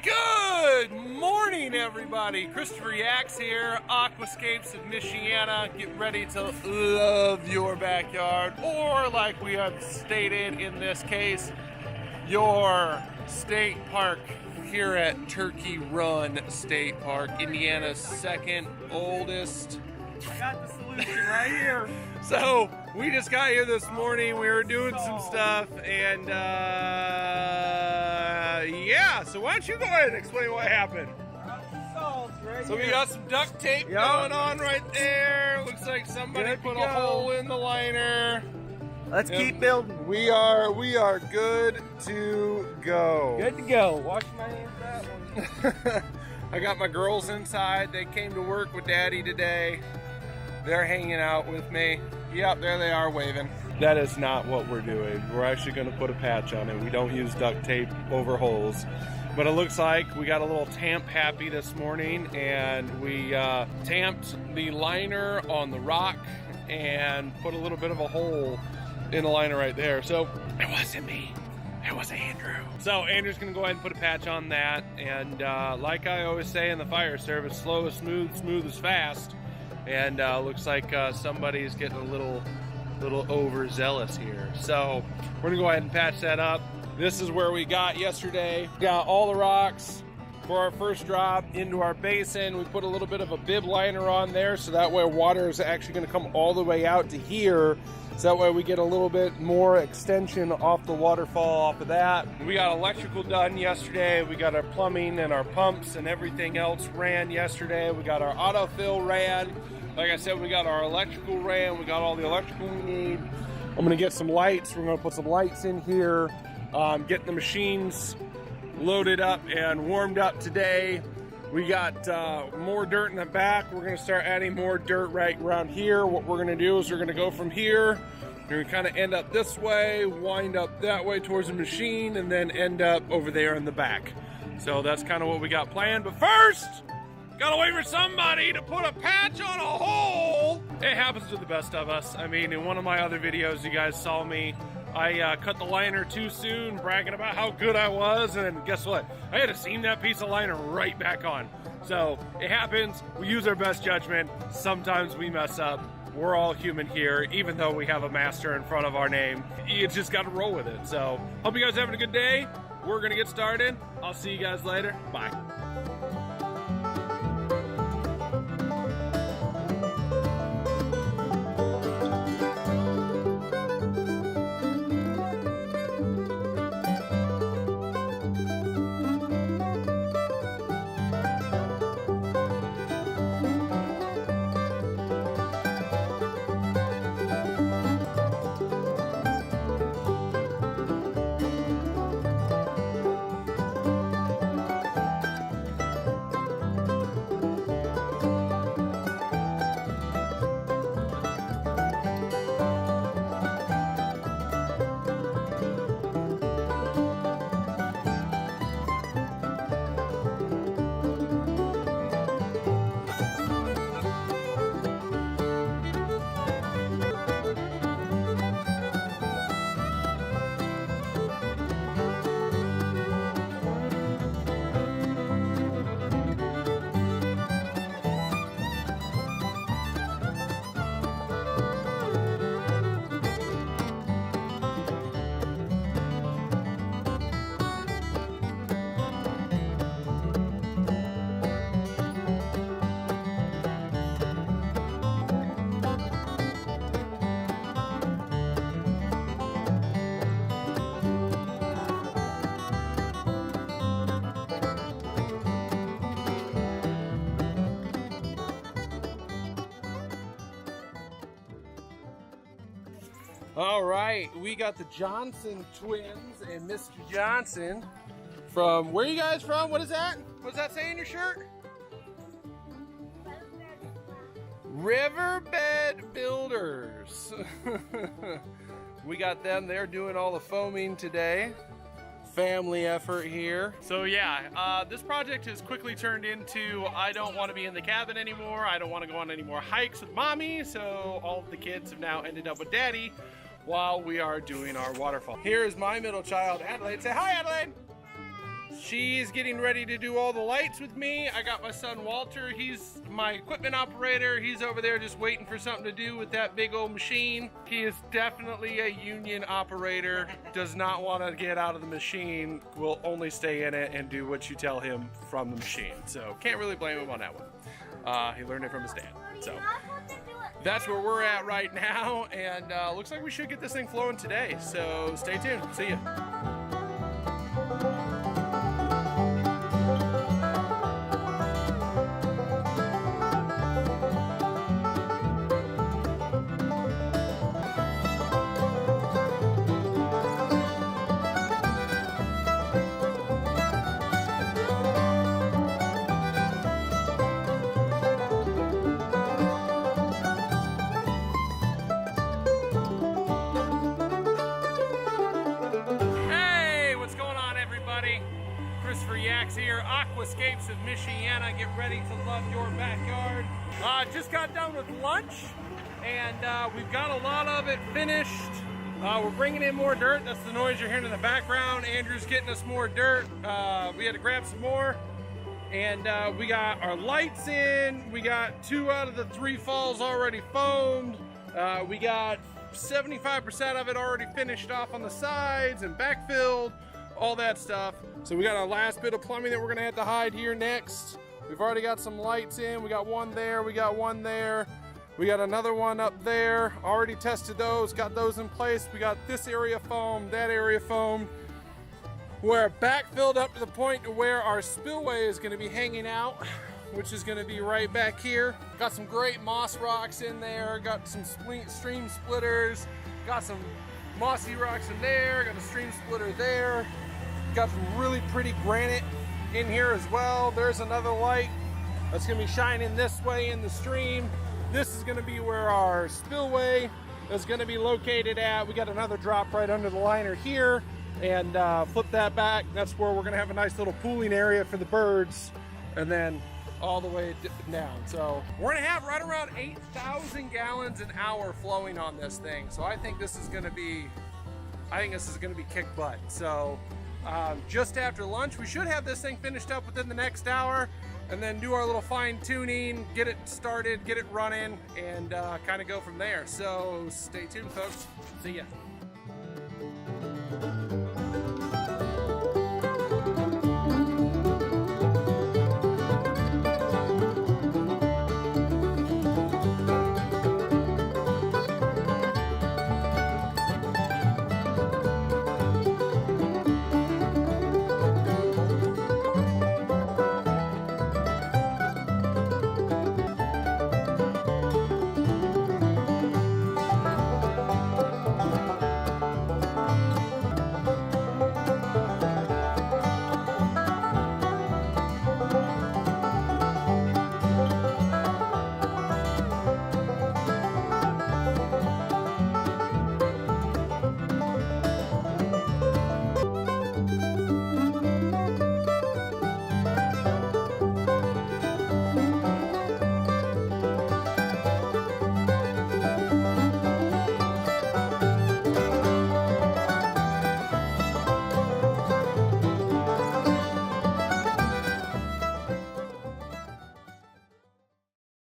Good morning, everybody. Christopher Yaks here, Aquascapes of Michiana. Get ready to love your backyard, or like we have stated in this case, your state park here at Turkey Run State Park, Indiana's second oldest. I got the solution right here. So we just got here this morning. We were doing some stuff, and yeah. So why don't you go ahead and explain what happened? So we got some duct tape going on right there. Looks like somebody put a hole in the liner. Let's keep building. We are good to go. Good to go. Wash my hands that one. I got my girls inside. They came to work with Daddy today. They're hanging out with me. Yep, there they are waving. That is not what we're doing. We're actually going to put a patch on it. We don't use duct tape over holes. But it looks like we got a little tamp happy this morning, and we tamped the liner on the rock and put a little bit of a hole in the liner right there. So it wasn't me. It was Andrew. So Andrew's gonna go ahead and put a patch on that. And like I always say in the fire service, slow is smooth, smooth is fast. And looks like somebody's getting a little overzealous here. So we're gonna go ahead and patch that up. This is where we got yesterday. Got all the rocks for our first drop into our basin. We put a little bit of a bib liner on there, so that way water is actually gonna come all the way out to here. So that way we get a little bit more extension off the waterfall off of that. We got electrical done yesterday. We got our plumbing and our pumps and everything else ran yesterday. We got our autofill ran. Like I said, we got our electrical ran. We got all the electrical we need. I'm gonna get some lights. We're gonna put some lights in here. Getting the machines loaded up and warmed up today. We got more dirt in the back. We're gonna start adding more dirt right around here. What we're gonna do is we're gonna go from here. We're gonna kind of end up this way, wind up that way towards the machine, and then end up over there in the back. So that's kind of what we got planned. But first, gotta wait for somebody to put a patch on a hole. It happens to the best of us. I mean, in one of my other videos, you guys saw me. I cut the liner too soon, bragging about how good I was, and guess what? I had to seam that piece of liner right back on. So it happens. We use our best judgment. Sometimes we mess up. We're all human here, even though we have a master in front of our name. You just got to roll with it. So hope you guys are having a good day. We're going to get started. I'll see you guys later. Bye. All right, we got the Johnson twins and Mr. Johnson from, where are you guys from? What is that? What does that say in your shirt? Riverbed Builders. We got them. They're doing all the foaming today. Family effort here. So yeah, this project has quickly turned into, I don't want to be in the cabin anymore. I don't want to go on any more hikes with mommy. So all of the kids have now ended up with daddy while we are doing our waterfall. Here is my middle child, Adelaide. Say hi, Adelaide. She's getting ready to do all the lights with me. I got my son Walter, he's my equipment operator. He's over there just waiting for something to do with that big old machine. He is definitely a union operator, does not want to get out of the machine, will only stay in it and do what you tell him from the machine. So can't really blame him on that one. He learned it from his dad. So that's where we're at right now, and looks like we should get this thing flowing today. So stay tuned. See ya. Here, Aquascapes of Michiana. Get ready to love your backyard. Just got done with lunch, and we've got a lot of it finished. We're bringing in more dirt. That's the noise you're hearing in the background. Andrew's getting us more dirt. We had to grab some more, and we got our lights in. We got 2 out of the 3 falls already foamed. We got 75% of it already finished off on the sides and backfilled, all that stuff. So we got our last bit of plumbing that we're gonna have to hide here next. We've already got some lights in. We got one there, we got one there. We got another one up there. Already tested those, got those in place. We got this area foamed, that area foamed. We're backfilled up to the point to where our spillway is gonna be hanging out, which is gonna be right back here. Got some great moss rocks in there, got some stream splitters, got some mossy rocks in there, got a stream splitter there. Got some really pretty granite in here as well. There's another light that's gonna be shining this way in the stream. This is gonna be where our spillway is gonna be located at. We got another drop right under the liner here, and flip that back. That's where we're gonna have a nice little pooling area for the birds, and then all the way down. So we're gonna have right around 8,000 gallons an hour flowing on this thing. So I think this is gonna be kick butt. So just after lunch, we should have this thing finished up within the next hour, and then do our little fine tuning, get it started, get it running, and kind of go from there. So stay tuned, folks. See ya.